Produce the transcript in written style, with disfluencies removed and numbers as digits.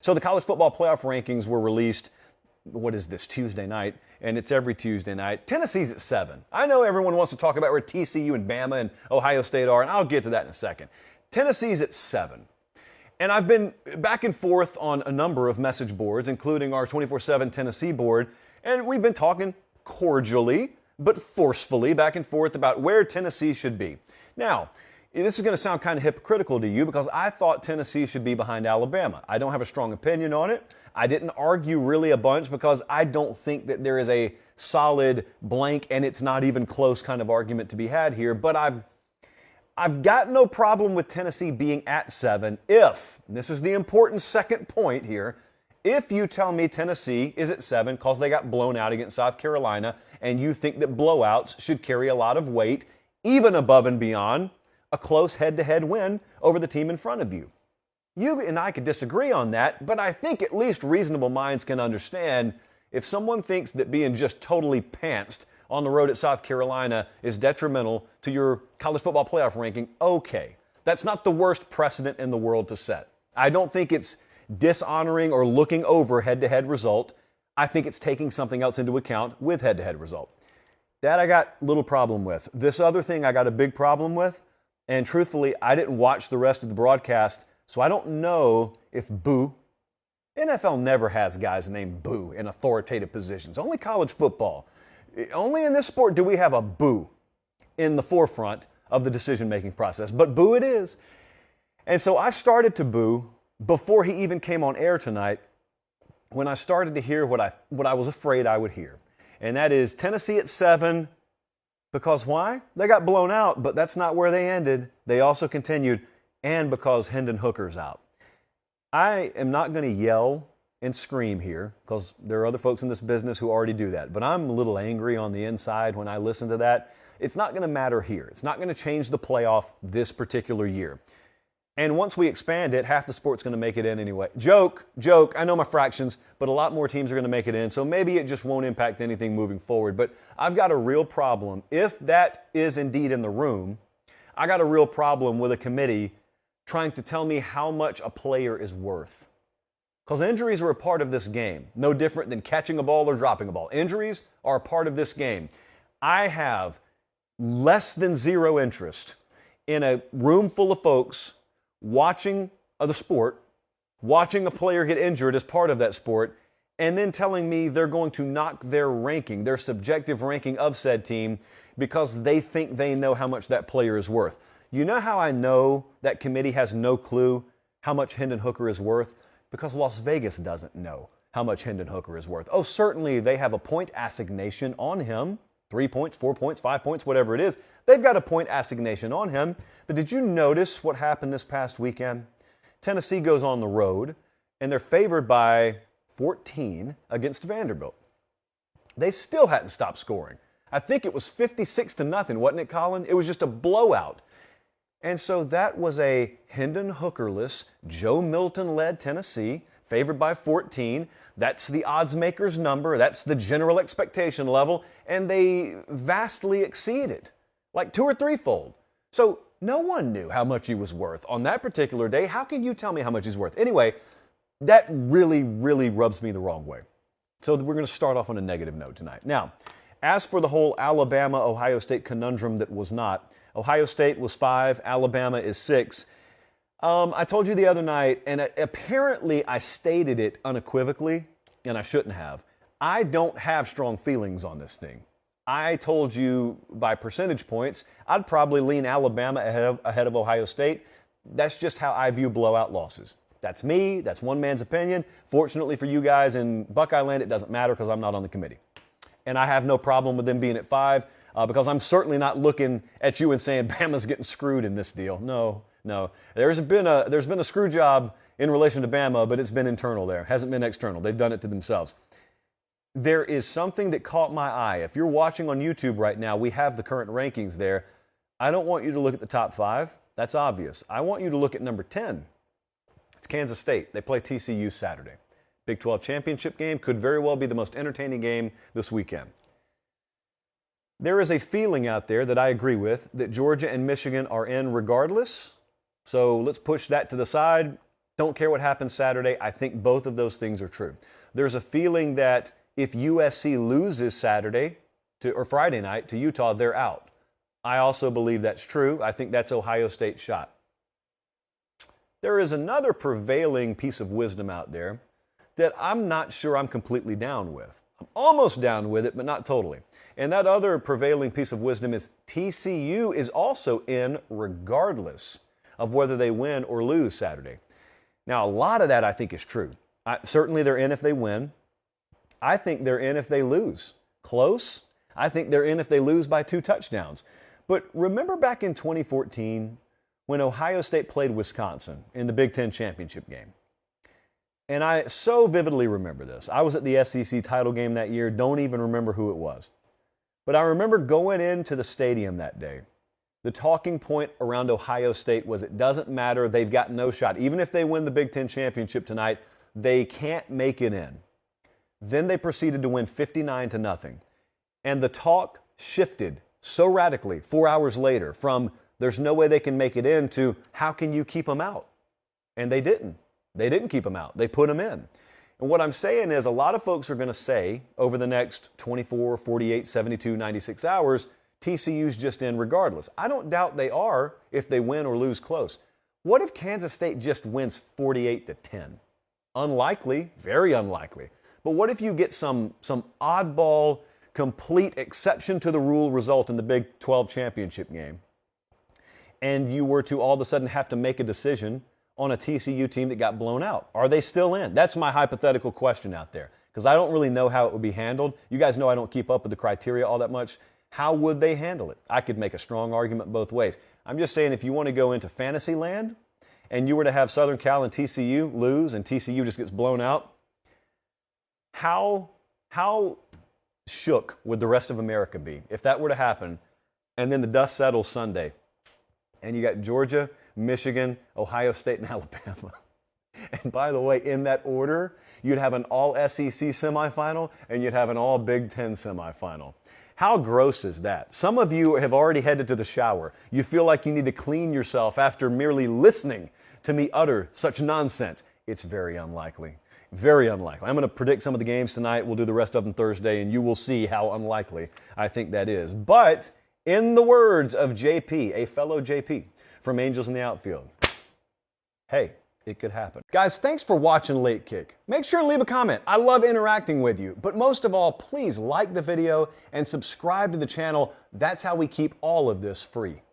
So the college football playoff rankings were released, what is this, Tuesday night, and it's every Tuesday night. Tennessee's at 7. I know everyone wants to talk about where TCU and Bama and Ohio State are, and I'll get to that in a second. Tennessee's at 7. And I've been back and forth on a number of message boards, including our 24/7 Tennessee board, and we've been talking cordially but forcefully back and forth about where Tennessee should be. Now, this is going to sound kind of hypocritical to you because I thought Tennessee should be behind Alabama. I don't have a strong opinion on it. I didn't argue really a bunch because I don't think that there is a solid blank and it's not even close kind of argument to be had here. But I've got no problem with Tennessee being at 7 if, and this is the important second point here, if you tell me Tennessee is at 7 because they got blown out against South Carolina and you think that blowouts should carry a lot of weight, even above and beyond a close head-to-head win over the team in front of you. You and I could disagree on that, but I think at least reasonable minds can understand if someone thinks that being just totally pantsed on the road at South Carolina is detrimental to your college football playoff ranking, okay. That's not the worst precedent in the world to set. I don't think it's dishonoring or looking over head-to-head result. I think it's taking something else into account with head-to-head result. That I got a little problem with. This other thing I got a big problem with, and truthfully, I didn't watch the rest of the broadcast, so I don't know if Boo. NFL never has guys named Boo in authoritative positions. Only college football. Only in this sport do we have a Boo in the forefront of the decision-making process. But Boo it is. And so I started to boo before he even came on air tonight when I started to hear what I was afraid I would hear. And that is Tennessee at 7. Because why? They got blown out, but that's not where they ended. They also continued, and because Hendon Hooker's out. I am not going to yell and scream here because there are other folks in this business who already do that. But I'm a little angry on the inside when I listen to that. It's not going to matter here. It's not going to change the playoff this particular year. And once we expand it, half the sport's going to make it in anyway. Joke. I know my fractions, but a lot more teams are going to make it in, so maybe it just won't impact anything moving forward. But I've got a real problem. If that is indeed in the room, I got a real problem with a committee trying to tell me how much a player is worth. Because injuries are a part of this game, no different than catching a ball or dropping a ball. Injuries are a part of this game. I have less than zero interest in a room full of folks watching the sport, watching a player get injured as part of that sport, and then telling me they're going to knock their ranking, their subjective ranking of said team because they think they know how much that player is worth. You know how I know that committee has no clue how much Hendon Hooker is worth? Because Las Vegas doesn't know how much Hendon Hooker is worth. Oh, certainly they have a point assignation on him. 3 points, 4 points, 5 points, whatever it is. They've got a point assignation on him. But did you notice what happened this past weekend? Tennessee goes on the road, and they're favored by 14 against Vanderbilt. They still hadn't stopped scoring. I think it was 56-0, wasn't it, Colin? It was just a blowout. And so that was a Hendon Hookerless, Joe Milton-led Tennessee, favored by 14. That's the odds maker's number. That's the general expectation level. And they vastly exceeded, like 2 or 3-fold. So no one knew how much he was worth on that particular day. How can you tell me how much he's worth? Anyway, that really, really rubs me the wrong way. So we're going to start off on a negative note tonight. Now, as for the whole Alabama-Ohio State conundrum that was not, Ohio State was 5, Alabama is 6. I told you the other night, and apparently I stated it unequivocally, and I shouldn't have. I don't have strong feelings on this thing. I told you by percentage points, I'd probably lean Alabama ahead of Ohio State. That's just how I view blowout losses. That's me. That's one man's opinion. Fortunately for you guys in Buckeye Land, it doesn't matter because I'm not on the committee. And I have no problem with them being at 5 because I'm certainly not looking at you and saying Bama's getting screwed in this deal. No. There's been a screw job in relation to Bama, but it's been internal there. It hasn't been external. They've done it to themselves. There is something that caught my eye. If you're watching on YouTube right now, we have the current rankings there. I don't want you to look at the top 5. That's obvious. I want you to look at number 10. It's Kansas State. They play TCU Saturday. Big 12 championship game could very well be the most entertaining game this weekend. There is a feeling out there that I agree with that Georgia and Michigan are in regardless. So let's push that to the side. Don't care what happens Saturday. I think both of those things are true. There's a feeling that if USC loses Saturday or Friday night to Utah, they're out. I also believe that's true. I think that's Ohio State's shot. There is another prevailing piece of wisdom out there that I'm not sure I'm completely down with. I'm almost down with it, but not totally. And that other prevailing piece of wisdom is TCU is also in regardless of whether they win or lose Saturday. Now, a lot of that I think is true. Certainly they're in if they win. I think they're in if they lose. Close? I think they're in if they lose by 2 touchdowns. But remember back in 2014 when Ohio State played Wisconsin in the Big Ten championship game? And I so vividly remember this. I was at the SEC title game that year, don't even remember who it was. But I remember going into the stadium that day. The talking point around Ohio State was it doesn't matter, they've got no shot. Even if they win the Big Ten championship tonight, they can't make it in. Then they proceeded to win 59-0. And the talk shifted so radically 4 hours later from there's no way they can make it in to how can you keep them out? And they didn't. They didn't keep them out. They put them in. And what I'm saying is a lot of folks are going to say over the next 24, 48, 72, 96 hours, TCU's just in regardless. I don't doubt they are if they win or lose close. What if Kansas State just wins 48-10? Unlikely, very unlikely. But what if you get some oddball, complete exception to the rule result in the Big 12 championship game, and you were to all of a sudden have to make a decision on a TCU team that got blown out? Are they still in? That's my hypothetical question out there, because I don't really know how it would be handled. You guys know I don't keep up with the criteria all that much. How would they handle it? I could make a strong argument both ways. I'm just saying if you want to go into fantasy land and you were to have Southern Cal and TCU lose and TCU just gets blown out, how shook would the rest of America be if that were to happen and then the dust settles Sunday and you got Georgia, Michigan, Ohio State, and Alabama? And by the way, in that order, you'd have an all-SEC semifinal and you'd have an all-Big Ten semifinal. How gross is that? Some of you have already headed to the shower. You feel like you need to clean yourself after merely listening to me utter such nonsense. It's very unlikely. Very unlikely. I'm going to predict some of the games tonight. We'll do the rest of them Thursday, and you will see how unlikely I think that is. But in the words of JP, a fellow JP from Angels in the Outfield, hey, it could happen. Guys, thanks for watching Late Kick. Make sure and leave a comment. I love interacting with you. But most of all, please like the video and subscribe to the channel. That's how we keep all of this free.